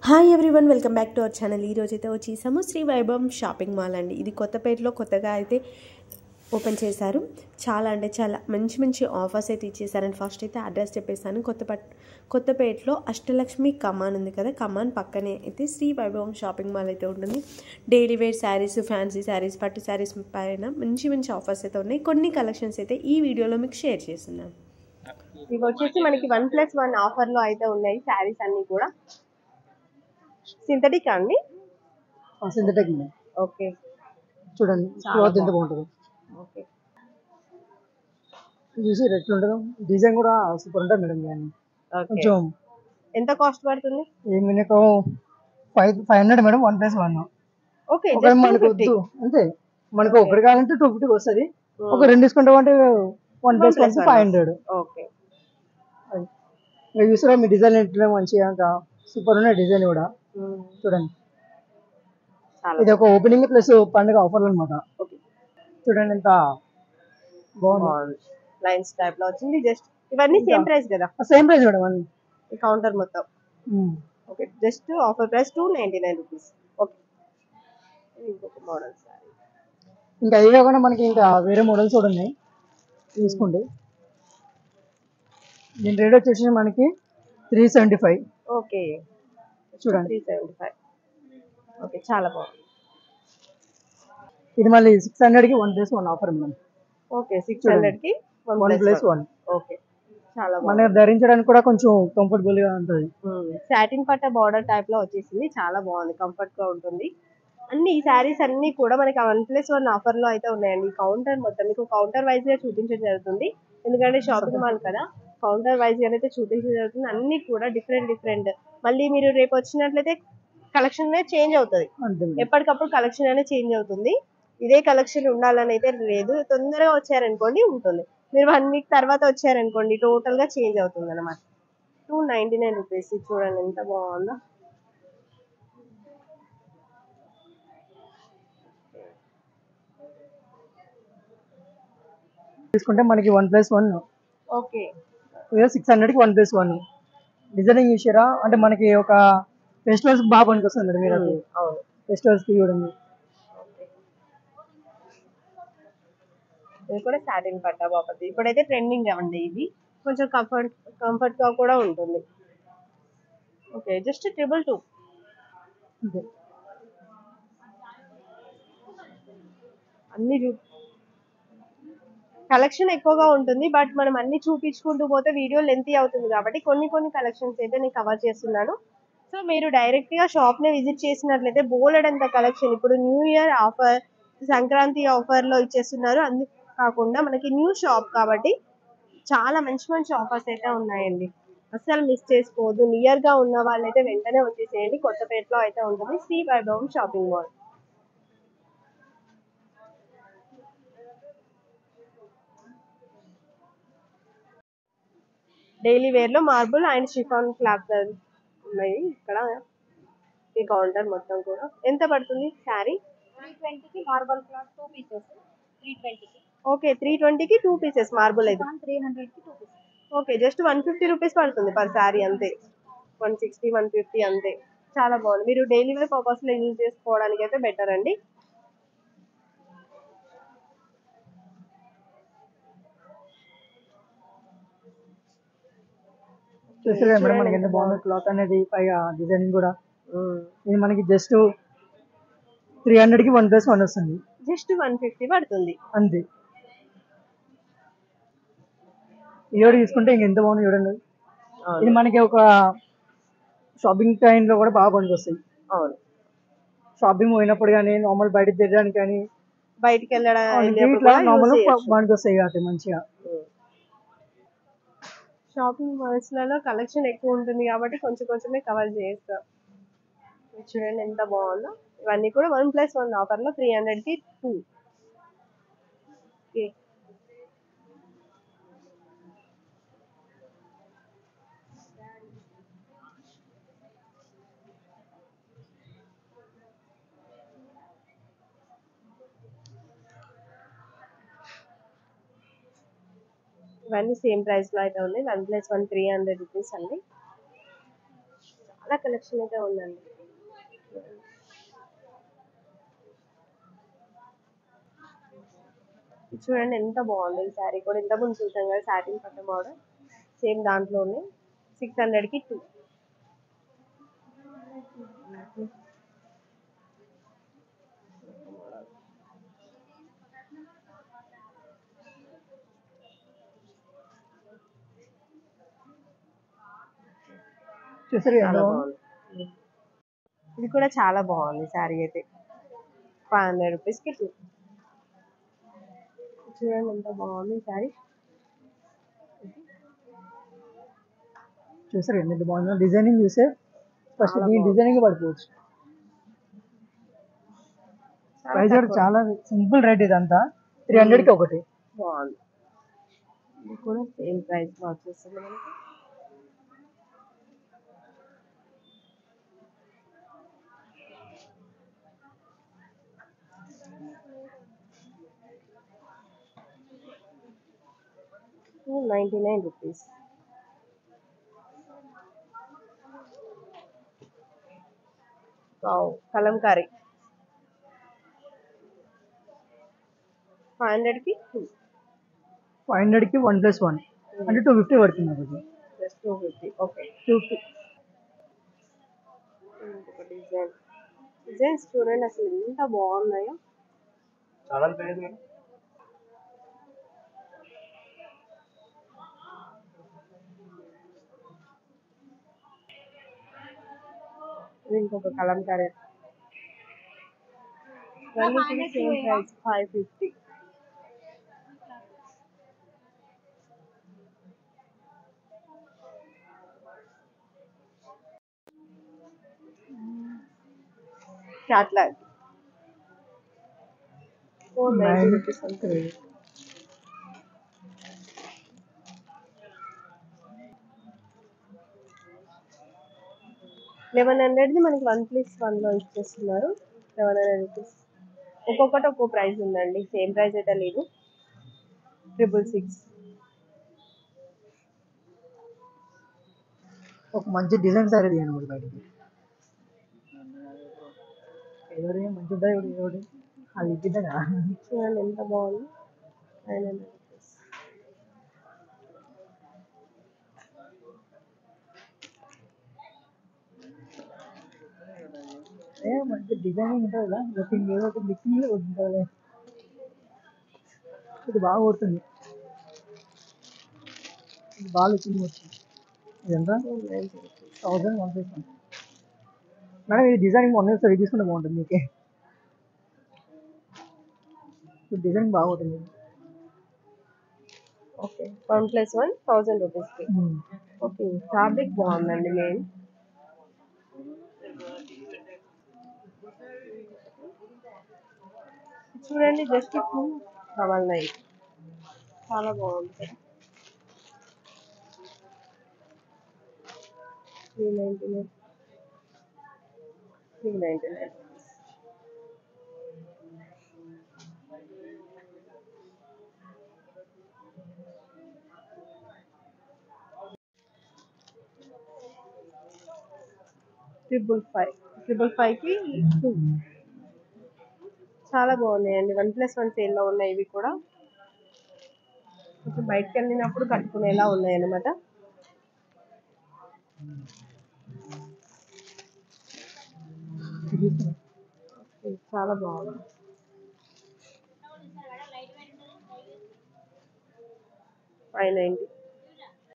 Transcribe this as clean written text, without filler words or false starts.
Hi everyone, welcome back to our channel. ఈరోజు అయితే వచ్చేసాము శ్రీ వైభవం షాపింగ్ మాల్ అండి. ఇది కొత్తపేటలో కొత్తగా అయితే ఓపెన్ చేశారు. చాలా అంటే చాలా మంచి మంచి ఆఫర్స్ అయితే ఇచ్చేసారండి. ఫస్ట్ అయితే అడ్రస్ చెప్పేసాను. కొత్తపేటలో అష్టలక్ష్మి కమాన్ ఉంది కదా, కమాన్ పక్కనే అయితే శ్రీ వైభవం షాపింగ్ మాల్ అయితే ఉంటుంది. Daily wear saris, fancy saris, పట్టు శారీస్ పైన మంచి మంచి ఆఫర్స్ అయితే ఉన్నాయి. కొన్ని కలెక్షన్స్ అయితే ఈ వీడియోలో మీకు షేర్ చేస్తున్నాను. ఇవి వచ్చేసి మనకి 1+1 ఆఫర్లో అయితే ఉన్నాయి. శారీస్ అన్ని కూడా సింథటిక్ అండి. సింథటిక్ ఓకే, చూడండి క్లాత్ ఎంత బాగుంటుంది. ఓకే, చూసి రెట్ ఉంటుంది, డిజైన్ కూడా సూపర్ ఉంటుంది మేడం. కానీ కొంచెం ఎంత కాస్ట్ పడుతుంది? మీకు 500 మేడం, 1+1. ఓకే, మనకు వద్దు అంతే, మనకు ఒకటి కావాలంటే 250 వస్తుంది. ఒక రెండు తీసుకుంటాం అంటే 1+1 500. ఓకే, చూసారా మీ డిజైన్ ఏంటంటే మంచిగా సూపర్ ఉన్నాయి డిజైన్ కూడా. చూడండి, ఇది ఒక ఓపెనింగ్ ప్లస్ పండుగ ఆఫర్లు అనమాట. చూడండి ఎంత బాగుంది, లైన్స్ టైప్ లో వచ్చింది. జస్ట్ ఇవన్నీ సేమ్ ప్రైస్ కదా? సేమ్ ప్రైస్ మేడం అన్ని. ఈ కౌంటర్ మొత్తం okay, just offer price 299 rupees. Okay, ఇంకొక మోడల్ సారీ. ఇంకా అవి కాకుండా మనకి ఇంకా వేరే మోడల్స్ కూడా ఉన్నాయి తీసుకుంటే. దీని రేట్ వచ్చేసి మనకి 375. ఓకే, చూడండి 375. ఓకే, చాలా బాగుంది. ఇది మళ్ళీ 600కి 1+1 ఆఫర్ మేడం. ఓకే, 600కి 1+1. ఓకే, చాలా బాగుంది. మనకి ధరించడానికి కూడా కొంచెం కంఫర్టబుల్ గా ఉంటుంది. సాటిన్ పట్ట బార్డర్ టైప్ లో వచ్చేసింది. చాలా బాగుంది, కంఫర్ట్ గా ఉంటుంది. అన్ని ఈ శారీస్ అన్ని కూడా మనకి 1+1 ఆఫర్ లో అయితే ఉన్నాయండి. ఈ కౌంటర్ మొత్తం మీకు కౌంటర్ వైజ్ గా చూపించడం జరుగుతుంది, ఎందుకంటే షాపింగ్ మాల్ కదా, కౌంటర్ వైజ్ గా అయితే చూపించడం జరుగుతుంది. అన్ని కూడా డిఫరెంట్. మళ్ళీ మీరు రేపు వచ్చినట్లయితే కలెక్షన్ అనేది చేంజ్ అవుతుంది, ఎప్పటికప్పుడు కలెక్షన్ అనేది చేంజ్ అవుతుంది. ఇదే కలెక్షన్ ఉండాలని అయితే లేదు. తొందరగా వచ్చారనుకోండి ఉంటుంది, మీరు 1 వీక్ తర్వాత వచ్చారనుకోండి టోటల్ గా చేంజ్ అవుతుంది అనమాట. 299 రూపీస్. చూడండి ఎంత బాగుందో. తీసుకుంటే మనకి 1+1. ఓకే, 600కి 1+1. డిజైనింగ్ చూసారా, అంటే మనకి ఒక ఫెస్టివల్స్ బాగా పనికొస్తుంది మేడం. మీరు అవును, ఫెస్టివల్స్ కి చూడండి. ఇది కూడా సాటిన్ పట్టా బాగుంది. ఇప్పుడైతే ట్రెండింగ్ అవ్వండి. ఇది కొంచెం కంఫర్ట్ గా కూడా ఉంటుంది. Okay, just 222. అన్ని కలెక్షన్ ఎక్కువగా ఉంటుంది, బట్ మనం అన్ని చూపించుకుంటూ పోతే వీడియో లెంతీ అవుతుంది కాబట్టి కొన్ని కలెక్షన్స్ అయితే నేను కవర్ చేస్తున్నాను. సో మీరు డైరెక్ట్ గా షాప్ ని విజిట్ చేసినట్లయితే బోలెడంత కలెక్షన్. ఇప్పుడు new year offer, Sankranti offer లో ఇచ్చేస్తున్నారు. అందుకు కాకుండా మనకి న్యూ షాప్ కాబట్టి చాలా మంచి ఆఫర్స్ అయితే ఉన్నాయండి. అస్సలు మిస్ చేసుకోవద్దు. నియర్ గా ఉన్న వాళ్ళైతే వెంటనే వచ్చేసేయండి. కొత్తపేటలో అయితే ఉంటుంది Shri Vaibhavam shopping mall. Daily wear లో మార్బుల్ అండ్ షిఫాన్ క్లాత్ ఉన్నాయి ఇక్కడ. ఈ కౌంటర్ మొత్తం కూడా ఎంత పడుతుంది శారీ? 320కి మార్బల్ క్లాత్ 2 పీసెస్ 320కి. ఓకే, 320కి 2 పీసెస్ మార్బుల్ అయితే 300కి 2 పీసెస్. ఓకే, జస్ట్ 150 రూపీస్ పడుతుంది పర్ శారీ అంతే. 160 150 అంతే. చాలా బాగుంది. మీరు డైలీ వేర్ పర్పస్ లో యూజ్ చేసుకోవడానికి అయితే బెటర్ అండి. చూసారా మేడం మనకి ఎంత బాగుంది క్లాత్ అనేది, పైగా డిజైనింగ్ కూడా. ఇది మనకి జస్ట్ 300కి 1+1 వస్తుంది. జస్ట్ 150 పడుతుంది అంతే. ఇది తీసుకుంటే ఇంక ఎంత బాగుంది చూడండి. ఇది మనకి ఒక షాపింగ్ టైం లో కూడా బాగా పనికి వస్తాయి. అవును, షాపింగ్ పోయినప్పుడు కానీ, నార్మల్ బయటకు తిరగడానికి కానీ, బయటికి వెళ్ళడానికి నార్మల్ పనికి వస్తాయి కాబట్టి మంచిగా. షాపింగ్ మాల్స్ లలో కలెక్షన్ ఎక్కువ ఉంటుంది కాబట్టి కొంచెమే కవర్ చేస్తాం. చూడండి ఎంత బాగుందో. ఇవన్నీ కూడా 1+1 ఆఫర్ లో 300కి 2. ఓకే, ఇవన్నీ సేమ్ ప్రైస్ లో అయితే ఉన్నాయి. 1+1 300 రూపీస్ అండి. చాలా కలెక్షన్ అయితే ఉందండి. ఇది చూడండి ఎంత బాగుంది ఈ శారీ కూడా. ఇంతకుముందు చూసాం కదా సాటిన్ పట్టు మోడల్, సేమ్ దాంట్లోనే 600కి 2. చూసారు చాలా బాగుంది. ఇది కూడా చాలా బాగుంది శారీ అయితే. 500 రూపీస్కి 2. చూడండి ఎంత బాగుంది శారీ. చూసారు ఎంత బాగుందో డిజైనింగ్ చూస్తే ఫస్ట్ చాలా దీని బాగుంది. డిజైనింగ్ పడిపోవచ్చు. ప్రైస్ కూడా చాలా సింపుల్ రేట్ ఇదంతా 300కి ఒకటి. బాగుంది. ఇది కూడా సేమ్ ప్రైస్ లో వచ్చేస్తుంది మనకి. ₹99. వావ్, కలంకారీ 500కి 2. 500కి 1+1 అంటే 250 పడుతుంది ఒకటి. జస్ట్ 250. ఓకే. 250. ఇంకొక డిజైన్స్ చూడండి అసలు ఎంత బాగున్నాయో. ఇది ఇంకొక కలంకారీ. ఇవన్నీ కూడా సేమ్ ప్రైస్ 550. క్యాట్లాగ్ 490 రూపీస్ అంతే. 1100ది మనకి 1+1లో ఇచ్చేస్తున్నారు. 1100 రూపీస్. ఒక్కొక్కటి ఒక్కో ప్రైస్ ఉందండి, సేమ్ ప్రైస్ అయితే లేదు. 666. ఒక మంచి డిజైన్ సారీ తీయండి కూడా బయటకి. ఎవరి మంచి ఉంటాయి ఎవరి అది ఇద్దా. చూడండి ఎంత బాగుంది. 900 రూపీస్. మంచి డిజైనింగ్ ఉంటుంది కదా, లుకింగ్ ఏదో ఒకటి లుకింగ్ ఉంటుంది. ఇది బాగా కొడుతుంది, ఇది బాగా లుకింగ్ వచ్చింది. ఇదంతా 1100 మేడం. ఇది డిజైనింగ్ 1 తీసుకుంటే బాగుంటుంది మీకే. డిజైనింగ్ బాగా కొడుతుంది. ఓకే, 1+1 1000 రూపీస్కి. ఓకే, ఫ్యాబ్రిక్ బాగుందండి మెయిన్. చూడండి జస్ట్ 299. చాలా బాగుంది కదా. 399. 399. ట్రిపుల్ ఫైవ్కి 2. చాలా బాగున్నాయండి. 1+1 సేల్లో ఉన్నాయి ఇవి కూడా. కొంచెం బయటకు వెళ్ళినప్పుడు కట్టుకునేలా ఉన్నాయి అన్నమాట. చాలా బాగుంది. 590.